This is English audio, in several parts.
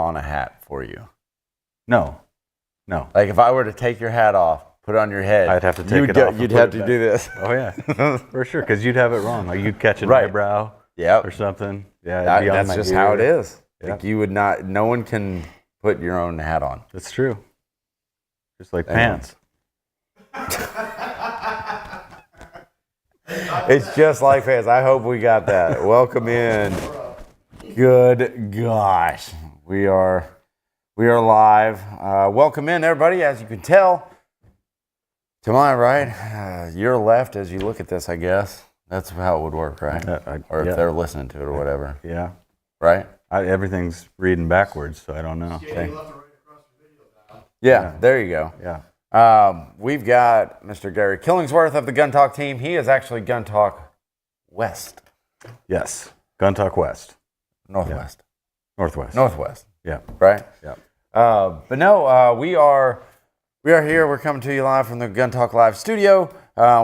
on a hat for you? No. Like if I were to take your hat off, put it on your head, I'd have to take it off. You'd have to do this. Oh yeah, for sure. Because you'd have it wrong. Like you'd catch an Right. eyebrow Yep. or something. Yeah, it'd be on That's my just ear. how it is. Yeah. Like you would not. No one can put your own hat on. That's true. Just like pants. It's just like fans. I hope we got that. Welcome in. Good gosh, we are live. Welcome in, everybody. As you can tell, to my right, your left. As you look at this, I guess that's how it would work, right? Or if they're listening to it or whatever. Yeah. Right. Everything's reading backwards, so I don't know. Okay. Yeah. There you go. Yeah. We've got Mr. Gary Killingsworth of the Gun Talk team. He is actually Gun Talk West. Yes. Gun Talk West. Northwest. Northwest. Yeah. Right? Yeah. But no, we are here. We're coming to you live from the Gun Talk Live studio.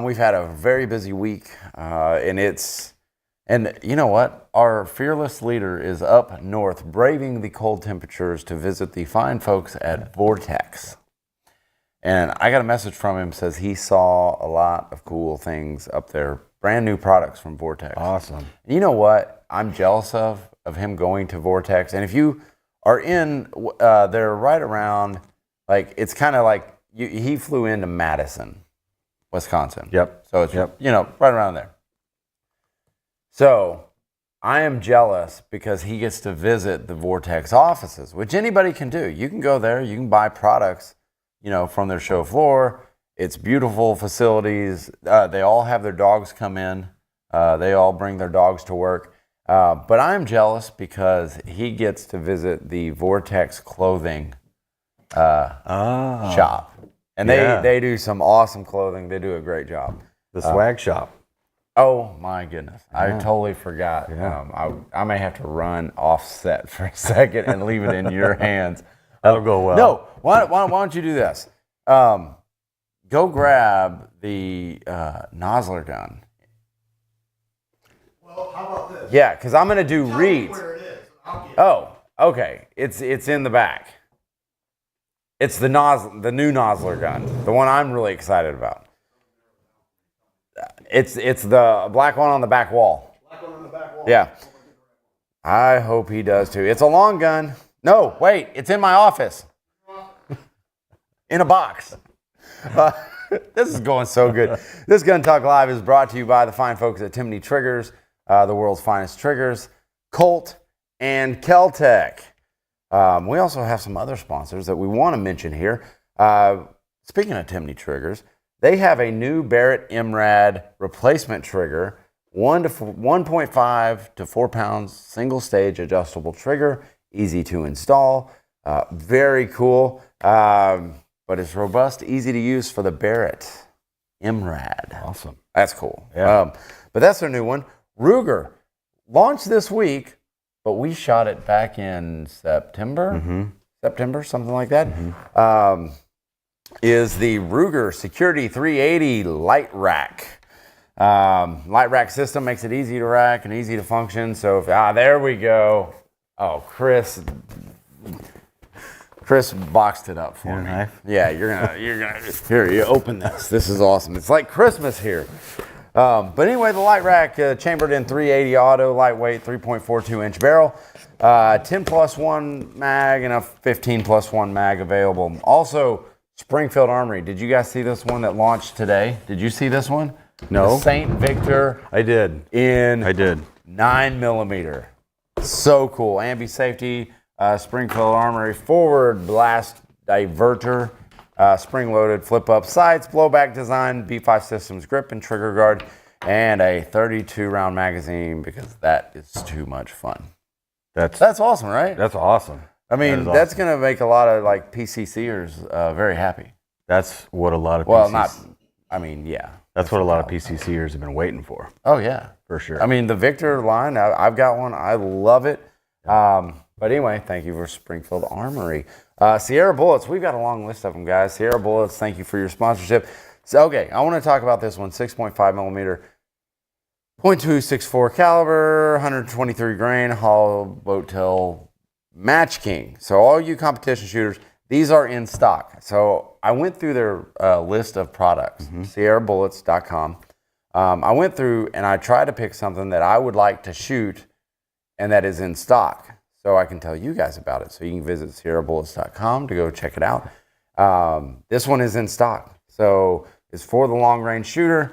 We've had a very busy week, and you know what? Our fearless leader is up north, braving the cold temperatures to visit the fine folks at Vortex. And I got a message from him, says he saw a lot of cool things up there, brand new products from Vortex. Awesome. You know what I'm jealous of him going to Vortex? And if you are in, they're right around, like, it's kind of like, he flew into Madison, Wisconsin. Yep. So it's, right around there. So I am jealous because he gets to visit the Vortex offices, which anybody can do. You can go there, you can buy products, from their show floor. It's beautiful facilities. They all have their dogs come in. They all bring their dogs to work. But I'm jealous because he gets to visit the Vortex clothing shop. And they do some awesome clothing. They do a great job. The swag shop. Oh my goodness. Yeah. I totally forgot. Yeah. I may have to run offset for a second and leave it in your hands. That'll go well. No, why don't you do this? Go grab the Nosler gun. Well, how about this? Yeah, because I'm going to do Tell me reads. where it is. I'll get it. Oh, okay. It's in the back. It's the new Nosler gun, the one I'm really excited about. It's the black one on the back wall. Black one on the back wall. Yeah. I hope he does too. It's a long gun. No, wait, it's in my office. In a box. This is going so good. This Gun Talk Live is brought to you by the fine folks at Timney Triggers, the world's finest triggers, Colt, and Keltec. We also have some other sponsors that we want to mention here. Speaking of Timney Triggers, they have a new Barrett MRAD replacement trigger, 1.5 to 4 pounds, single stage adjustable trigger, easy to install, very cool, but it's robust, easy to use for the Barrett MRAD. Awesome. That's cool. Yeah. But that's their new one. Ruger launched this week, but we shot it back in September, something like that. Is the Ruger Security 380 Light Rack. Light rack system makes it easy to rack and easy to function. So if, there we go. Oh, Chris boxed it up for me. Knife? Yeah, you're gonna here. You open this. This is awesome. It's like Christmas here. But anyway, the light rack chambered in 380 auto, lightweight, 3.42 inch barrel, 10+1 mag and a 15+1 mag available. Also, Springfield Armory. Did you guys see this one that launched today? Did you see this one? No. The St. Victor. I did. I did. 9mm. So cool. Ambi Safety, Springfield Armory forward blast diverter, spring-loaded flip-up sights, blowback design, B5 Systems grip and trigger guard, and a 32-round magazine because that is too much fun. That's awesome, right? That's awesome. I mean, that's going to make a lot of like PCCers very happy. That's what a lot of yeah. That's what a lot of PCCers have been waiting for. Oh, yeah. For sure. I mean, the Victor line, I've got one. I love it. But anyway, thank you for Springfield Armory. Sierra Bullets, we've got a long list of them, guys. Sierra Bullets, thank you for your sponsorship. So, okay, I want to talk about this one, 6.5mm, .264 caliber, 123 grain, hollow boat tail Match King. So all you competition shooters, these are in stock. So I went through their list of products, SierraBullets.com. I went through and I tried to pick something that I would like to shoot and that is in stock, so I can tell you guys about it. So you can visit SierraBullets.com to go check it out. This one is in stock. So it's for the long range shooter.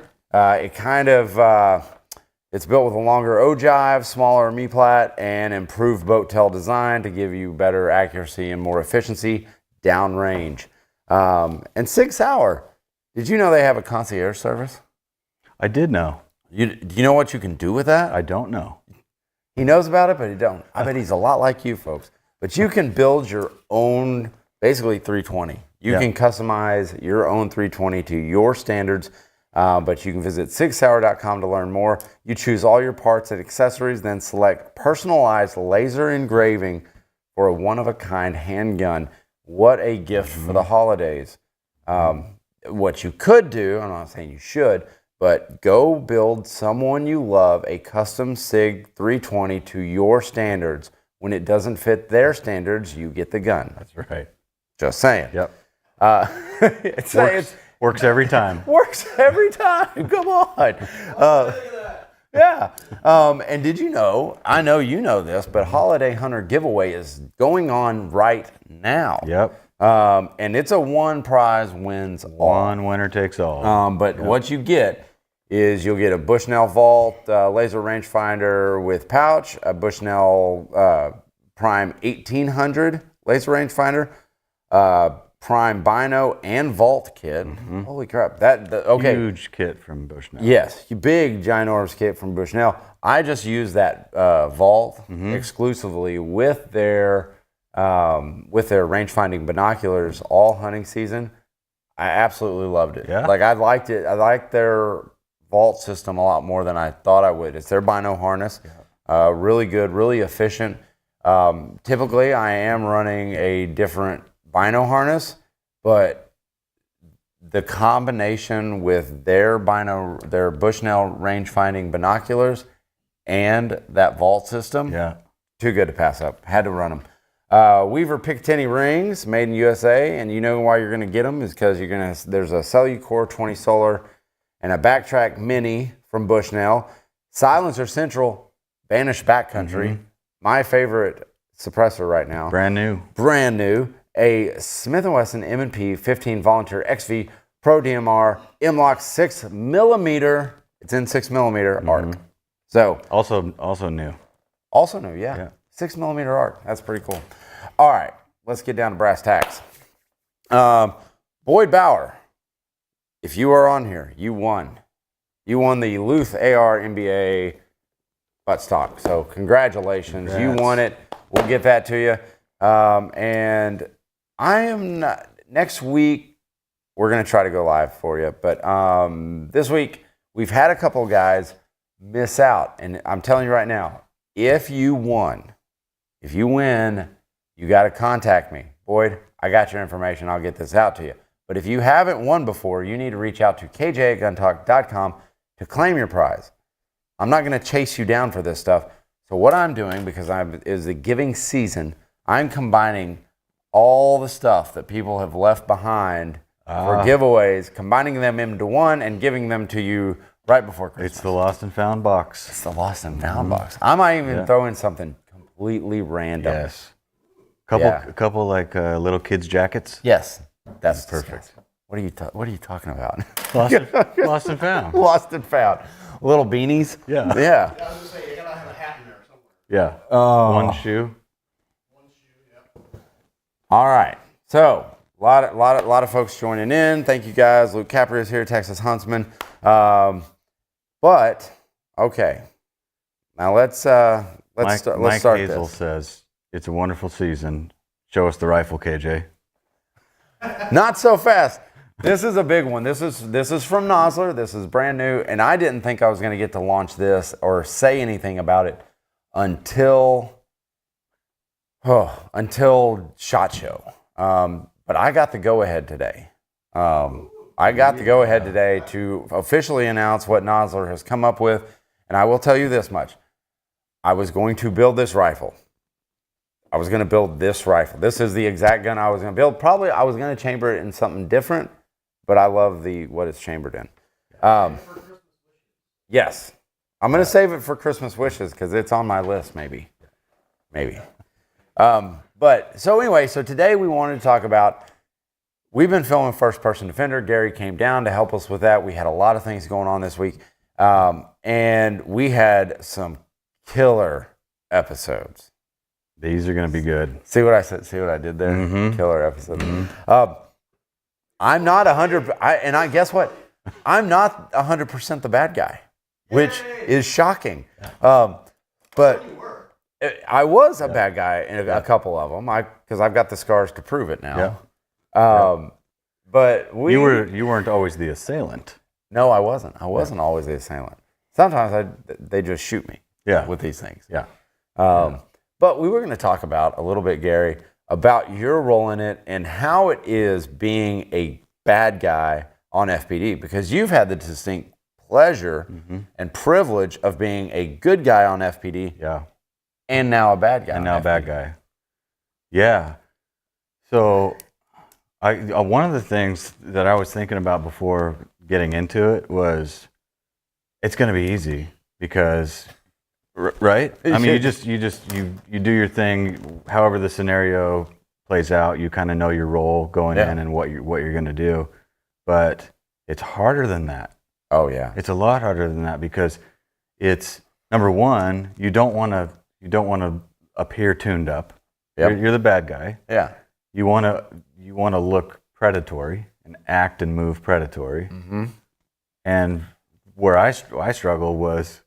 It's built with a longer ogive, smaller me-plat, and improved boat tail design to give you better accuracy and more efficiency downrange. And Sig Sauer, did you know they have a concierge service? I did know. Do you know what you can do with that? I don't know. He knows about it, but he don't. I bet he's a lot like you folks. But you can build your own, basically 320. You can customize your own 320 to your standards. But you can visit sigsauer.com to learn more. You choose all your parts and accessories, then select personalized laser engraving for a one-of-a-kind handgun. What a gift for the holidays. What you could do, I'm not saying you should, but go build someone you love a custom SIG 320 to your standards. When it doesn't fit their standards, you get the gun. That's right. Just saying. Yep. Works every time. Works every time. Come on. Yeah. And did you know, I know you know this, but Holiday Hunter giveaway is going on right now. Yep. And it's a one prize wins all. One winner takes all. But what you get is you'll get a Bushnell Vault laser rangefinder with pouch, a Bushnell Prime 1800 laser rangefinder, Prime Bino and Vault kit. Holy crap. Okay. Huge kit from Bushnell. Yes, big ginormous kit from Bushnell. I just use that Vault exclusively with their range-finding binoculars all hunting season. I absolutely loved it. Yeah? Like I liked it. I liked their Vault system a lot more than I thought I would. It's their Bino harness. Really good, really efficient. Typically, I am running a different Bino harness, but the combination with their Bushnell range-finding binoculars and that Vault system, too good to pass up. Had to run them. Weaver Picatinny rings, made in USA, and you know why you're going to get them is because there's a Cellucor 20 Solar and a Backtrack Mini from Bushnell. Silencer Central, Banished Backcountry, my favorite suppressor right now. Brand new. A Smith & Wesson M&P 15 Volunteer XV Pro DMR M-Lock 6mm. It's in 6mm arc. So Also new. also new, yeah. 6mm arc. That's pretty cool. All right, let's get down to brass tacks. Boyd Bauer, if you are on here, you won. You won the Luth AR NBA buttstock. So congratulations. Congrats. You won it. We'll get that to you. And I am not, next week, we're going to try to go live for you. But this week, we've had a couple of guys miss out. And I'm telling you right now, if you win, you got to contact me. Boyd, I got your information. I'll get this out to you. But if you haven't won before, you need to reach out to kj@guntalk.com to claim your prize. I'm not going to chase you down for this stuff. So what I'm doing, because is the giving season, I'm combining all the stuff that people have left behind for giveaways, combining them into one and giving them to you right before Christmas. It's the lost and found box. It's the lost and found box. I might even throw in something completely random. Yes. A couple like little kids' jackets. Yes. That's perfect. What are you talking about? Lost and found. Lost and found. Little beanies. Yeah. Yeah. I was going to say, you got to have a hat in there somewhere. Yeah. One shoe. All right. So a lot of folks joining in. Thank you guys. Luke Capri is here, Texas Huntsman. But okay. Now let's start Mike Hazel this. says it's a wonderful season. Show us the rifle, KJ. Not so fast. This is a big one. This is from Nosler. This is brand new, and I didn't think I was going to get to launch this or say anything about it until SHOT Show. But I got the go-ahead today. I got the go-ahead today to officially announce what Nosler has come up with, and I will tell you this much. I was going to build this rifle. I was going to build this rifle. This is the exact gun I was going to build. Probably I was going to chamber it in something different, but I love what it's chambered in. Yes. I'm going to save it for Christmas wishes because it's on my list, maybe. But so anyway, so today we wanted to talk about, we've been filming First Person Defender. Gary came down to help us with that. We had a lot of things going on this week. And we had some killer episodes. These are going to be good. See what I said? See what I did there? Mm-hmm. Killer episode. Mm-hmm. I'm not 100, and I guess what? I'm not 100% the bad guy, which is shocking. But I was a bad guy in a couple of them, because I've got the scars to prove it now. Yeah. But you weren't always the assailant. No, I wasn't. I wasn't always the assailant. Sometimes they just shoot me. With these things. Yeah. But we were going to talk about a little bit, Gary, about your role in it and how it is being a bad guy on FPD, because you've had the distinct pleasure and privilege of being a good guy on FPD. Yeah. And now a bad guy. And now a bad guy. Yeah. So one of the things that I was thinking about before getting into it was it's going to be easy because, right? I mean, you do your thing. However the scenario plays out, you kind of know your role going in and what you're going to do. But it's harder than that. Oh yeah. It's a lot harder than that because it's, number one, you don't want to appear tuned up. Yep. You're the bad guy. Yeah. You want to look predatory and act and move predatory. Mm-hmm. And where I struggle was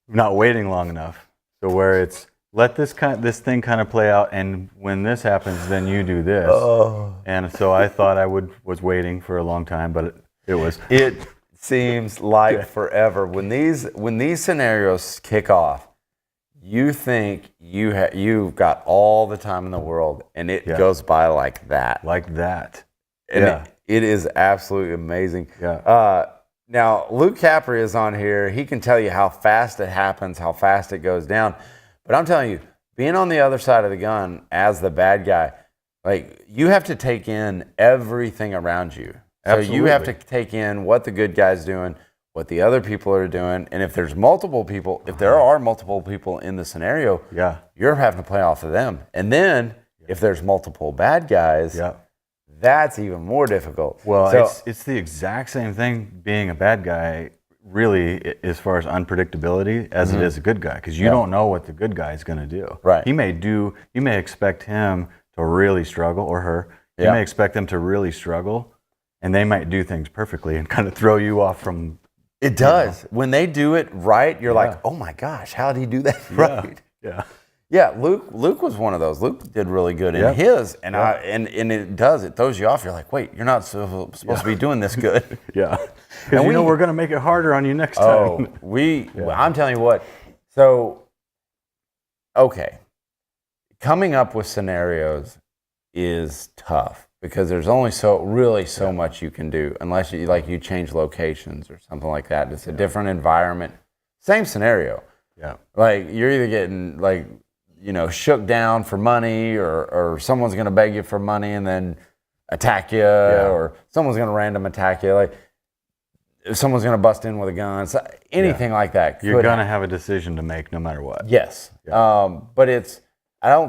not waiting long enough. So where it's let this thing kind of play out, and when this happens, then you do this. Oh. And so I thought I was waiting for a long time, but it was. It seems like forever when these scenarios kick off. You think you've got all the time in the world, and it goes by like that. Like that. And it is absolutely amazing. Yeah. Now, Luke Capri is on here. He can tell you how fast it happens, how fast it goes down. But I'm telling you, being on the other side of the gun as the bad guy, like, you have to take in everything around you. Absolutely. So you have to take in what the good guy's doing, what the other people are doing, and if there's multiple people, if there are multiple people in the scenario, you're having to play off of them. And then if there's multiple bad guys, that's even more difficult. Well, it's the exact same thing being a bad guy, really, as far as unpredictability, as it is a good guy, because you don't know what the good guy is going to do. Right. You may expect him to really struggle, or her. You may expect them to really struggle, and they might do things perfectly and kind of throw you off from. It does. When they do it right, you're like, oh my gosh, how did he do that right? Yeah, Luke was one of those. Luke did really good in his, and it throws you off. You're like, wait, you're not supposed to be doing this good. Because we're going to make it harder on you next time. I'm telling you what. So, okay, coming up with scenarios is tough because there's only so much you can do unless you change locations or something like that. It's a different environment, same scenario. Yeah, like you're either getting shook down for money, or someone's going to beg you for money and then attack you, or someone's going to random attack you. Like someone's going to bust in with a gun. So anything like that. You're going to have a decision to make no matter what. Yes. Yeah. But I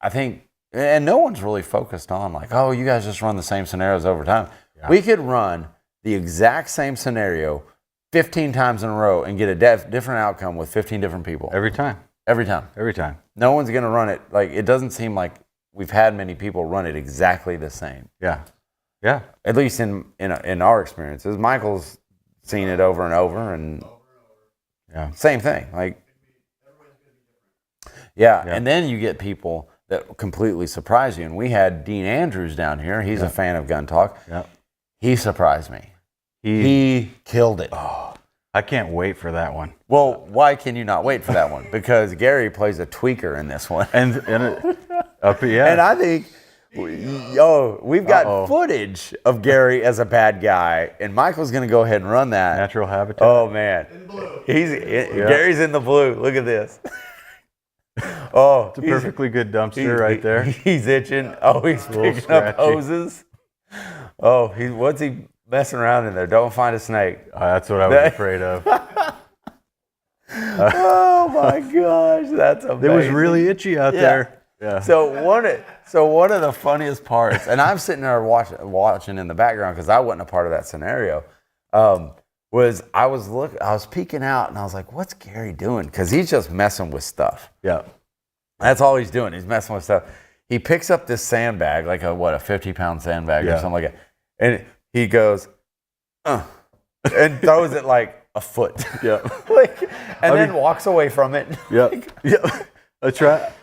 think, and no one's really focused on like, oh, you guys just run the same scenarios over time. Yeah. We could run the exact same scenario 15 times in a row and get a different outcome with 15 different people. Every time. No one's going to run it. Like, it doesn't seem like we've had many people run it exactly the same. Yeah. At least in our experiences. Michael's seen it over and over, and same thing. Like, and then you get people that completely surprise you. And we had Dean Andrews down here. He's a fan of Gun Talk. Yeah. He surprised me. He killed it. Oh, I can't wait for that one. Well, why can you not wait for that one? Because Gary plays a tweaker in this one. And I think, we've got footage of Gary as a bad guy, and Michael's going to go ahead and run that. Natural Habitat. Oh, man. In blue. Gary's in the blue. Look at this. Oh, It's a perfectly good dumpster right there. He's itching. Oh, he's little picking up scratchy. hoses. Oh, what's he messing around in there? Don't find a snake. That's what I was afraid of. Oh my gosh, that's amazing. It was really itchy out there. Yeah. So one of the funniest parts, and I'm sitting there watching in the background because I wasn't a part of that scenario. Was I was peeking out and I was like, "What's Gary doing?" Because he's just messing with stuff. Yeah. That's all he's doing. He's messing with stuff. He picks up this sandbag, like a 50-pound sandbag or something like that, and he goes, and throws it like a foot. Yeah. And then walks away from it. Yep. Yeah. I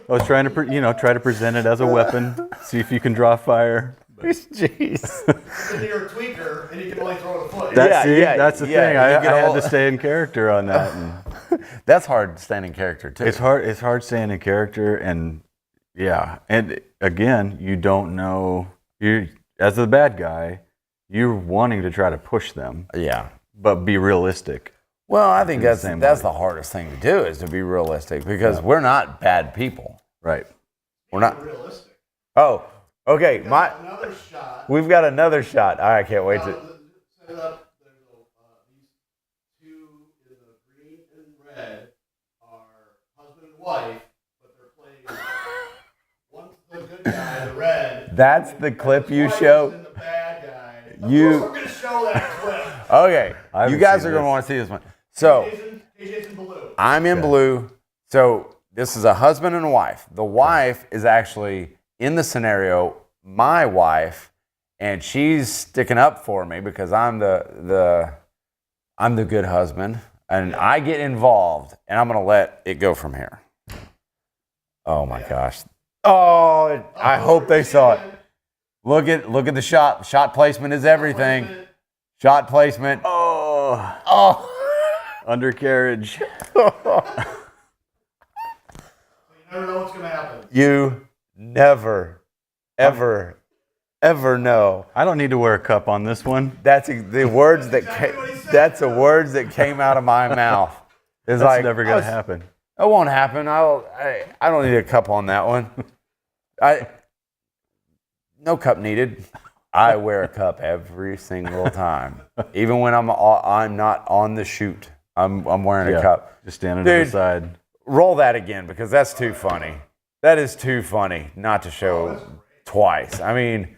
was trying to try to present it as a weapon. See if you can draw fire. Jeez. Then you're a tweaker, and you can only throw the foot. That's the thing. I you had to stay in character on that. And that's hard standing character too. it's hard staying in character, and and again, you don't know. You as the bad guy, you're wanting to try to push them, Yeah. but be realistic. Well, I think the that's same the hardest thing to do is to be realistic because we're not bad people. Right. We're not. Realistic. Oh, okay. Another shot. We've got another shot. I can't wait to. Set it up. There's these two in the green and red are husband and wife, but they're playing. One's the good guy, the red. That's the clip you Wife is show. the bad guy. Of You- course we're gonna show that clip. Okay, I haven't you guys seen are going to this. want to see this one. So KJ's in blue. I'm in blue. So this is a husband and a wife. The wife is actually in the scenario my wife, and she's sticking up for me because I'm the good husband, and I get involved, and I'm going to let it go from here. Oh my gosh! Oh, I hope they saw it. Look at the shot. Shot placement is everything. Shot placement. Oh. Undercarriage. You never know what's gonna happen. You never, ever know. I don't need to wear a cup on this one. That's the words that exactly what he said. that's the words that came out of my mouth. It's That's like never gonna happen. It won't happen. I don't need a cup on that one. No cup needed. I wear a cup every single time, even when I'm not on the shoot. I'm wearing a cup. Just standing to Dude. the side. Roll that again because that's too funny. That is too funny not to show twice. I mean,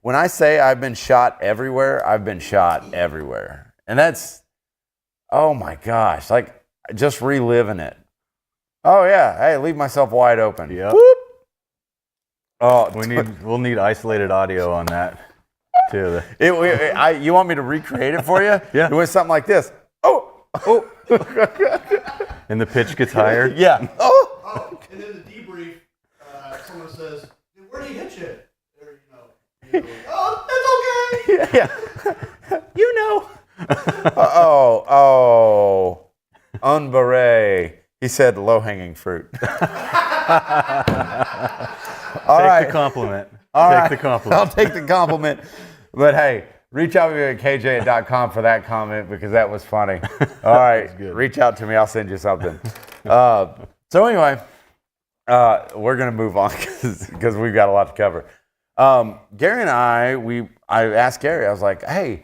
when I say I've been shot everywhere, I've been shot everywhere. And that's, oh my gosh, like just reliving it. Oh yeah, hey, leave myself wide open. Yep. Whoop. Oh, We'll need isolated audio on that too. you want me to recreate it for you? Yeah. It was something like this. Oh. And the pitch gets higher. Yeah. Oh. Oh, and then the debrief, someone says, "Dude, where do you hit you?" Or, you go, "Oh, that's okay." Yeah. You know. Oh. Unberet. He said low-hanging fruit. All Take right. the compliment. All Take right. the compliment. I'll take the compliment. But hey, reach out to me at kj.com for that comment because that was funny. All right. good. Reach out to me. I'll send you something. So anyway, we're going to move on because we've got a lot to cover. Gary and I asked Gary, I was like, hey,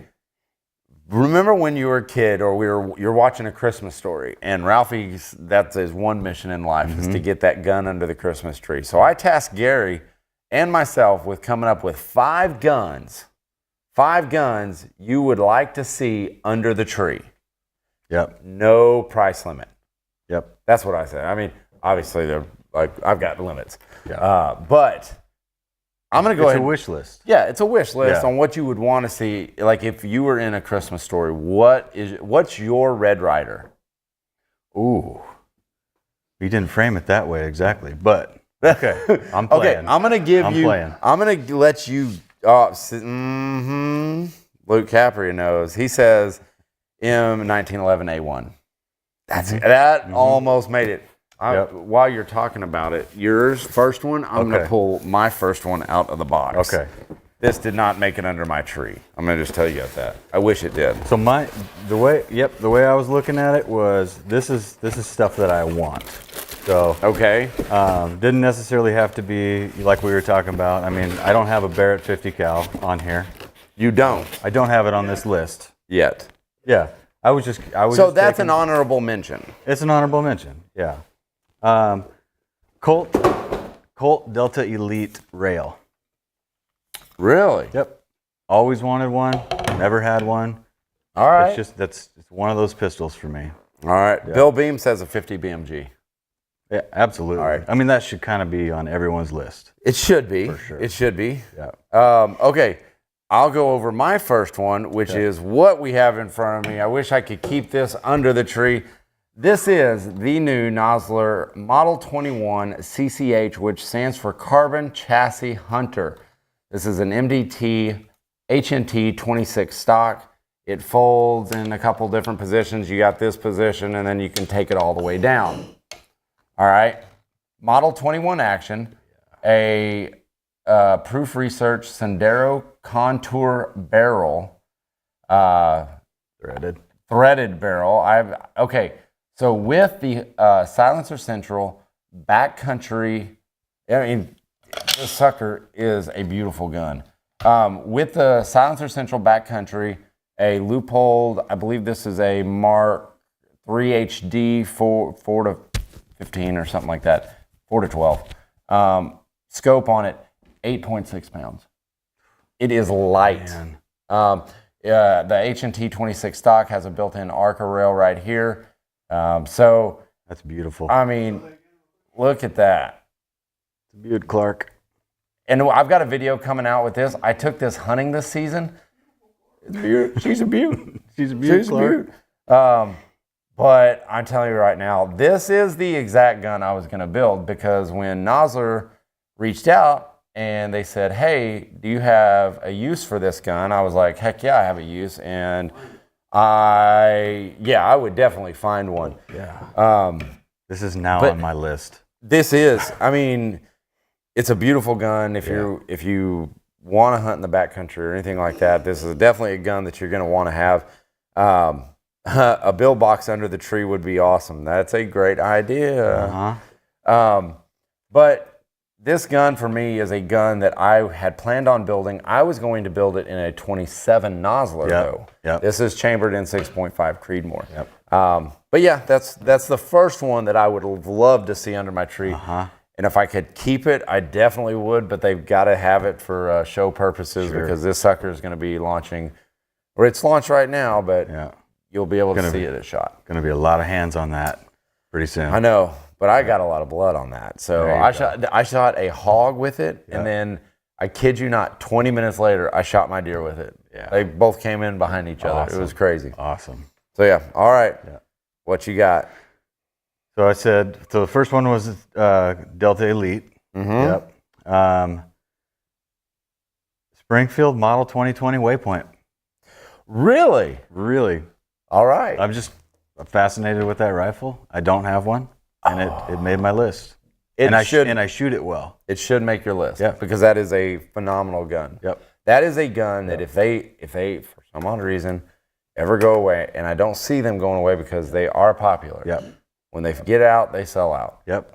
remember when you were a kid or you're watching A Christmas Story and Ralphie's, that's his one mission in life is to get that gun under the Christmas tree. So I tasked Gary and myself with coming up with 5 guns you would like to see under the tree. Yep. No price limit. Yep. That's what I said. I mean, obviously they're like, I've got limits. Yeah. But I'm going to go It's ahead. a wish list. Yeah, it's a wish list Yeah. on what you would want to see. Like if you were in A Christmas Story, what's your Red Ryder? Ooh. You didn't frame it that way exactly, but okay. I'm playing. Okay, I'm gonna give I'm you. playing. I'm gonna let you. Luke Capria knows. He says M1911A1. That almost made it. Yep. While you're talking about it, yours first one. I'm gonna Okay. pull my first one out of the box. Okay. This did not make it under my tree. I'm gonna just tell you that. I wish it did. So the way I was looking at it was this is stuff that I want. So Okay. didn't necessarily have to be like we were talking about. I mean, I don't have a Barrett 50 cal on here. You don't I don't have it on this list. yet. Yeah, I was So just that's taking- an honorable mention. It's an honorable mention. Yeah. Colt Delta Elite Rail. Really? Yep. Always wanted one. Never had one. All right. It's one of those pistols for me. All right. Bill Beam says a 50 BMG. Yeah, absolutely. All right. I mean, that should kind of be on everyone's list. It should be. For sure. It should be. Yeah. Okay. I'll go over my first one, which is what we have in front of me. I wish I could keep this under the tree. This is the new Nosler Model 21 CCH, which stands for Carbon Chassis Hunter. This is an MDT HNT 26 stock. It folds in a couple different positions. You got this position, and then you can take it all the way down. All right. Model 21 action, a Proof Research Sendero Contour barrel, threaded barrel. Okay. So with the Silencer Central backcountry, I mean, this sucker is a beautiful gun. With the Silencer Central backcountry, a Leupold, I believe this is a Mark 3 HD 4 to 15 or something like that, 4 to 12. Scope on it, 8.6 pounds. It is light. The HNT 26 stock has a built-in ARCA rail right here. So That's beautiful. I mean, look at that. Butte Clark. And I've got a video coming out with this. I took this hunting this season. It's beaut. She's a beaut. She's a Butte She's a Clark. beaut. But I'm telling you right now, this is the exact gun I was going to build, because when Nosler reached out and they said, hey, do you have a use for this gun? I was like, heck yeah, I have a use. And I would definitely find one. Yeah. This is now but- on my list. This is, I mean, it's a beautiful gun. If you want to hunt in the backcountry or anything like that, this is definitely a gun that you're going to want to have. A bill box under the tree would be awesome. That's a great idea. But this gun for me is a gun that I had planned on building. I was going to build it in a 27 Nosler though. Yep. This is chambered in 6.5 Creedmoor. Yep. But yeah, that's the first one that I would have loved to see under my tree. And if I could keep it, I definitely would, but they've got to have it for show purposes, because this sucker is going to be launching, or it's launched right now, but you'll be able to see it at shot. Going to be a lot of hands on that pretty soon. I know, but I got a lot of blood on that. So I shot a hog with it, and then I kid you not, 20 minutes later, I shot my deer with it. Yeah. They both came in behind each other. It was crazy. Awesome. So yeah, all right. Yeah. What you got? So I said, so the first one was Delta Elite. Mm-hmm. Yep. Springfield Model 2020 Waypoint. Really? Really. All right. I'm just fascinated with that rifle. I don't have one, and it made my list. It I should shoot it well. It should make your list. Yeah. Because that is a phenomenal gun. Yep. That is a gun that if they for some odd reason ever go away, and I don't see them going away because they are popular. Yep. When they get out, they sell out. Yep.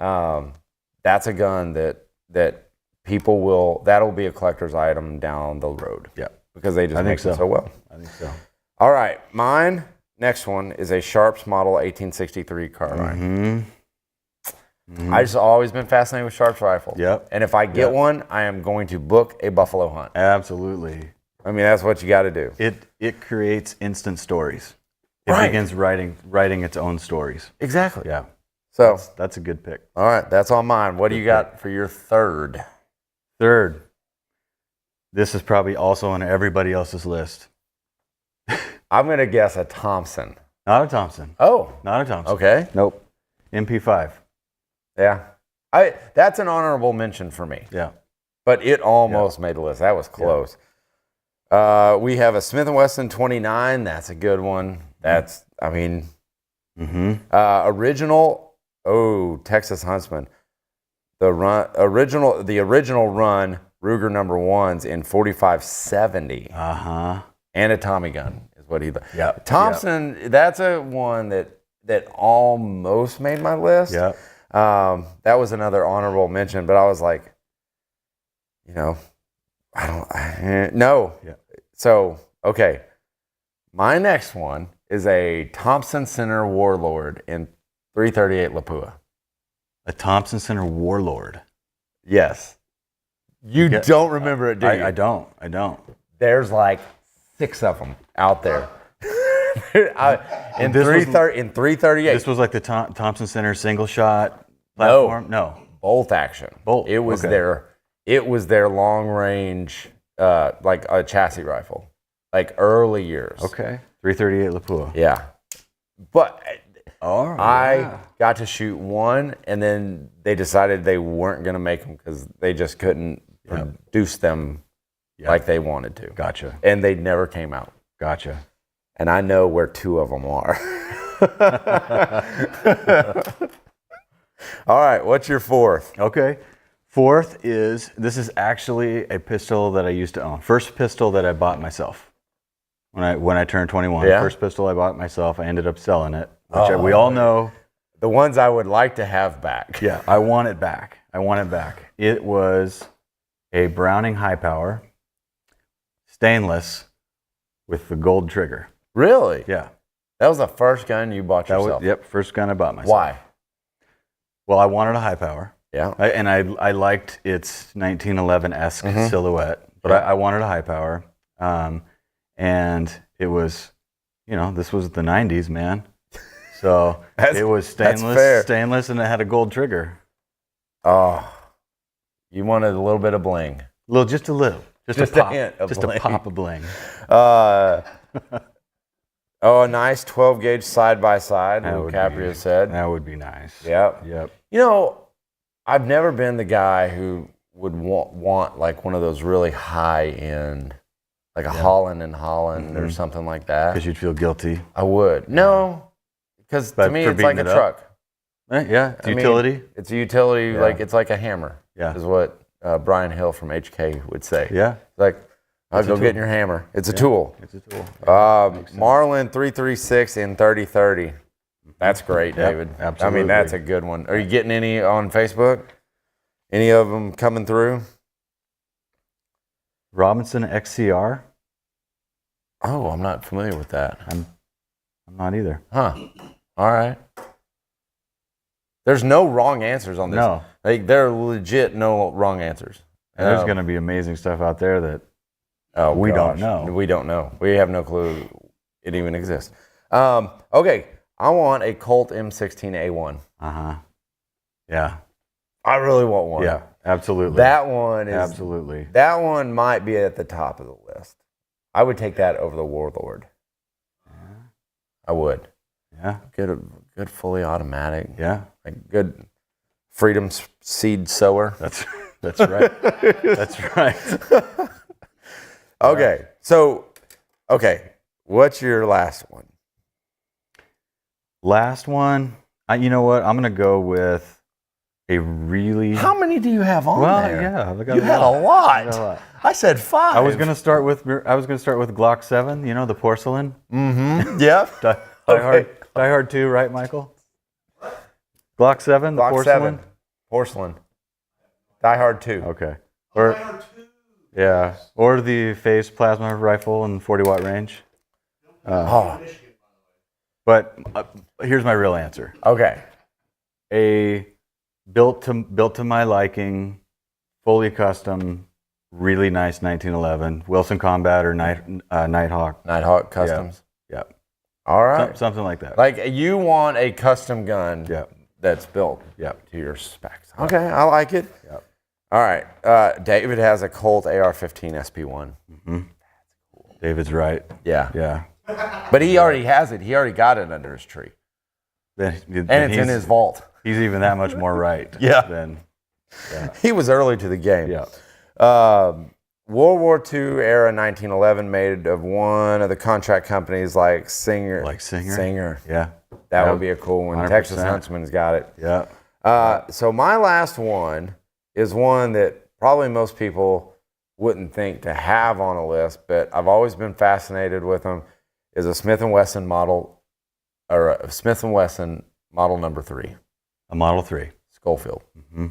That's a gun that people will, that'll be a collector's item down the road. Yep. Because they just make it so well. I think so. All right. Mine, next one, is a Sharps Model 1863 carbine. I just always been fascinated with Sharps rifles. Yep. And if I get one, I am going to book a buffalo hunt. Absolutely. I mean, that's what you got to do. It creates instant stories. It Right. begins writing its own stories. Exactly. Yeah. So, That's a good pick. all right, that's on mine. What do you got for your third? Third. This is probably also on everybody else's list. I'm going to guess a Thompson. Not a Thompson. Oh, Not a Thompson. okay. Nope. MP5. Yeah. That's an honorable mention for me. Yeah. But it almost made the list. That was close. We have a Smith & Wesson 29. That's a good one. That's, I mean, original. Oh, Texas Huntsman. The original run Ruger number ones in 4570. And a Tommy gun is what he. Yep. Thompson. That's a one that almost made my list. Yep. That was another honorable mention, but I was like, no. Yeah. So, okay. My next one is a Thompson Center Warlord in 338 Lapua. A Thompson Center Warlord. Yes. You Yeah. don't remember it, do you? I don't. I don't. There's like 6 of them out there. In This was- 338. This was like the Thompson Center single shot platform? No. Bolt action. Bolt, It was okay. their long range, like a chassis rifle, like early years. Okay. 338 Lapua. Yeah. But All right. I got to shoot one, and then they decided they weren't going to make them because they just couldn't produce them like they wanted to. Gotcha. And they never came out. Gotcha. And I know where 2 of them are. All right, what's your 4th? Okay. 4th is, this is actually a pistol that I used to own. First pistol that I bought myself. When I turned 21. Yeah? First pistol I bought myself. I ended up selling it, which we all know. The ones I would like to have back. Yeah, I want it back. I want it back. It was a Browning High Power, stainless, with the gold trigger. Really? Yeah. That was the first gun you bought That was, yourself? yep, first gun I bought myself. Why? Well, I wanted a high power. Yeah. I liked its 1911-esque silhouette, but I wanted a high power. And it was, this was the 90s, man. So it was fair. stainless, and it had a gold trigger. Oh, you wanted a little bit of bling. Just a Just a pop, hint of just bling. a pop of bling. A nice 12 gauge side by side. That would Caprio be- said. That would be nice. Yep. Yep. I've never been the guy who would want like one of those really high end, like a Holland and Holland or something like that. Because you'd feel guilty. I would. No, because to But me for it's like a beating it up? truck. Yeah, it's I mean, utility. It's a utility, Yeah. like it's like a hammer. Yeah. Is what Brian Hill from HK would say. Yeah, Like, I'll It's a go tool. get in your hammer. It's a tool. it's a tool. Marlin 336 in 3030. That's great, Yep, David. I absolutely. mean, that's a good one. Are you getting any on Facebook? Any of them coming through? Robinson XCR. Oh, I'm not familiar with that. I'm not either. Huh. All right. There's no wrong answers on this. No. Like, there are legit no wrong answers. And there's going to be amazing stuff out there that Oh, We don't gosh. know. We don't know. We have no clue it even exists. Okay, I want a Colt M16A1. yeah, I really want one. yeah, absolutely. That one is absolutely. That one might be at the top of the list. I would take that over the Warlord. I would. Yeah, Good fully automatic. yeah. Like good Freedom Seed Sower. That's right. That's right. Okay, so what's your last one? Last one. You know what? I'm gonna go with a really. How many do you have on well, there? yeah, I got You had a lot. I got a lot. I said 5. I was gonna start with Glock 7. You know, the porcelain. Mm-hmm. Yep. Die Hard 2, right, Michael? Glock 7, the Glock porcelain. 7. Porcelain. Die Hard 2. Okay. Or yeah, or the phase plasma rifle and 40-watt range. Oh, But here's my real answer: okay. a built to my liking, fully custom, really nice 1911 Wilson Combat or Nighthawk. Nighthawk Customs. Yeah, All right. something like that. Like you want a custom gun Yeah, that's built yeah, to your specs. Okay, I like it. yeah. All right. David has a Colt AR-15 SP1. David's right. Yeah. Yeah, But he already has it. He already got it under his tree. then And it's in his vault. He's even that much more right. Yeah. Than He was early to the game. yeah. World War II era 1911 made of one of the contract companies like Singer. Like Singer? Singer. Yeah. That would be a cool one. 100%. Texas Huntsman's got it. Yeah. So my last one is one that probably most people wouldn't think to have on a list, but I've always been fascinated with them. Is a Smith & Wesson model, or a Smith & Wesson model number 3. A Model 3. Schofield. Mhm.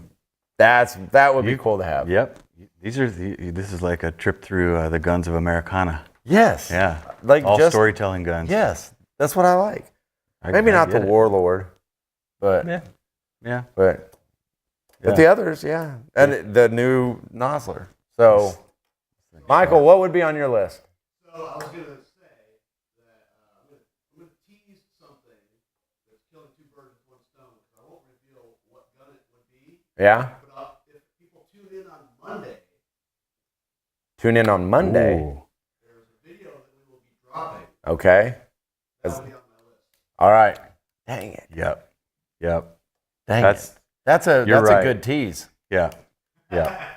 That would be cool to have. Yep. This is like a trip through the guns of Americana. Yes. Yeah. Like all just storytelling guns. Yes, that's what I like. I Maybe not the get it. Warlord, but Yeah. Yeah. but Yeah. the others, yeah, and the new Nosler. So, Michael, what would be on your list? So I was going to say that I'm going to tease something that's killing two birds with one stone. I won't reveal what gun it would be. Yeah, But if people tune in on Monday, tune in on Monday. Ooh. there's a video that we will be dropping. Okay. That will be on my list. All right. Dang it. Yep. Yep. Dang That's it. That's a right. good tease. yeah. Yeah.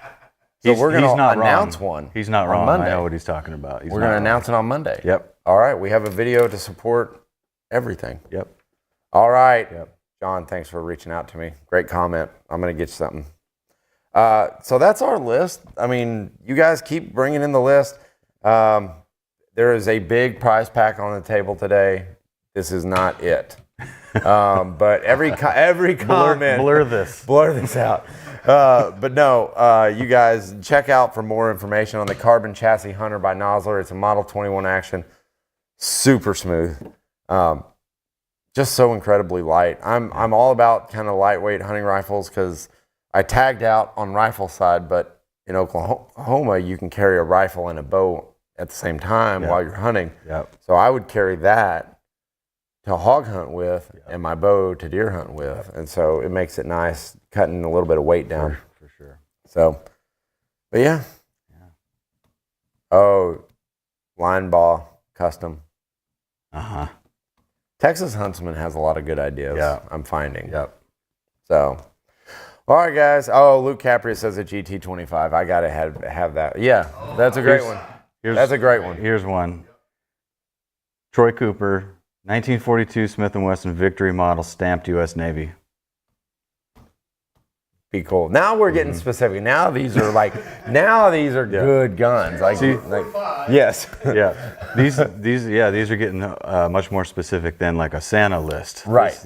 So we're going to not announce wrong. one. He's not on wrong. Monday. I know what he's talking about. He's We're not going to wrong. announce it on Monday. Yep. All right. We have a video to support everything. Yep. All right. Yep. John, thanks for reaching out to me. Great comment. I'm going to get you something. So that's our list. I mean, you guys keep bringing in the list. There is a big prize pack on the table today. This is not it. But every comment, Blur this. blur this out. But no, you guys check out for more information on the Carbon Chassis Hunter by Nosler. It's a Model 21 action, super smooth, just so incredibly light. I'm all about kind of lightweight hunting rifles because I tagged out on rifle side, but in Oklahoma you can carry a rifle and a bow at the same time while you're hunting. Yep. So I would carry that to hog hunt with and my bow to deer hunt with. And so it makes it nice, cutting a little bit of weight down. For sure. So, but yeah. Oh, line ball custom. Uh-huh. Texas Huntsman has a lot of good ideas. Yeah. I'm finding. Yep. So, all right, guys. Oh, Luke Capria says a GT25. I got to have that. Yeah, that's a great one. That's a great one. Here's one. Troy Cooper, 1942 Smith & Wesson Victory model, stamped U.S. Navy. Be cool. Now we're getting specific. Now these are good guns. Like, See- yes. Yeah. These are getting much more specific than like a Santa list. Right.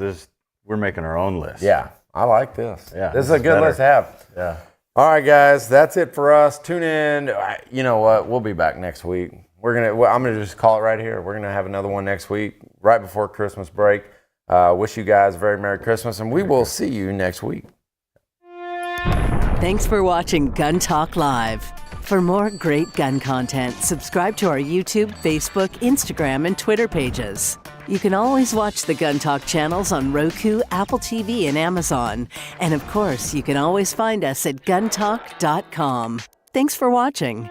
We're making our own list. Yeah, I like this. Yeah, This is this a is good better. list to have. Yeah. All right, guys, that's it for us. Tune in. You know what? We'll be back next week. I'm gonna just call it right here. We're gonna have another one next week, right before Christmas break. Wish you guys a very Merry Christmas, and we will see you next week. Thanks for watching Gun Talk Live. For more great gun content, subscribe to our YouTube, Facebook, Instagram, and Twitter pages. You can always watch the Gun Talk channels on Roku, Apple TV, and Amazon. And of course, you can always find us at guntalk.com. Thanks for watching.